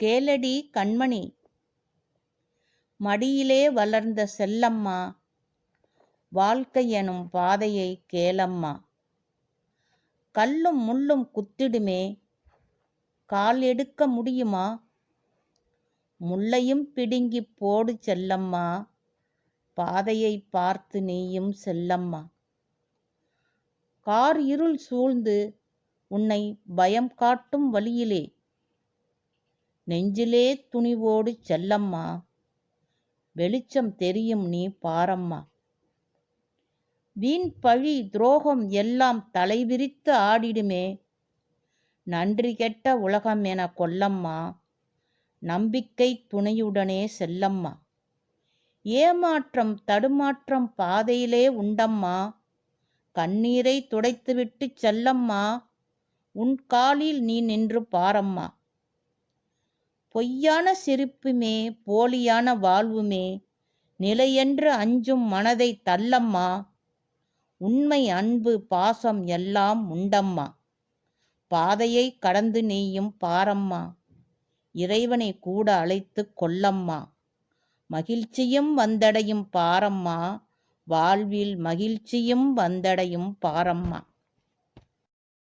கேளடி கண்மணி, மடியிலே வளர்ந்த செல்லம்மா, வாழ்க்கையெனும் பாதையை கேளம்மா. கல்லும் முள்ளும் குத்திடுமே, கால் எடுக்க முடியுமா? முள்ளையும் பிடுங்கிப் போடு செல்லம்மா, பாதையைப் பார்த்து நீயும் செல்லம்மா. கார் இருள் சூழ்ந்து உன்னை பயம் காட்டும் வழியிலே, நெஞ்சிலே துணிவோடு செல்லம்மா, வெளிச்சம் தெரியும் நீ பாரம்மா. வீண் பழி துரோகம் எல்லாம் தலைவிரித்து ஆடிடுமே, நன்றி கெட்ட உலகம் என கொல்லம்மா, நம்பிக்கை துணையுடனே செல்லம்மா. ஏமாற்றம் தடுமாற்றம் பாதையிலே உண்டம்மா, கண்ணீரை துடைத்துவிட்டு செல்லம்மா, உன் காலில் நீ நின்று பாரம்மா. பொய்யான சிரிப்புமே போலியான வாழ்வுமே நிலையென்று அஞ்சும் மனதை தள்ளம்மா, உண்மை அன்பு பாசம் எல்லாம் உண்டம்மா. பாதையை கடந்து நீயும் பாரம்மா, இறைவனை கூட அழைத்து கொள்ளம்மா. மகிழ்ச்சியும் வந்தடையும் பாரம்மா, வாழ்வில் மகிழ்ச்சியும் வந்தடையும் பாரம்மா.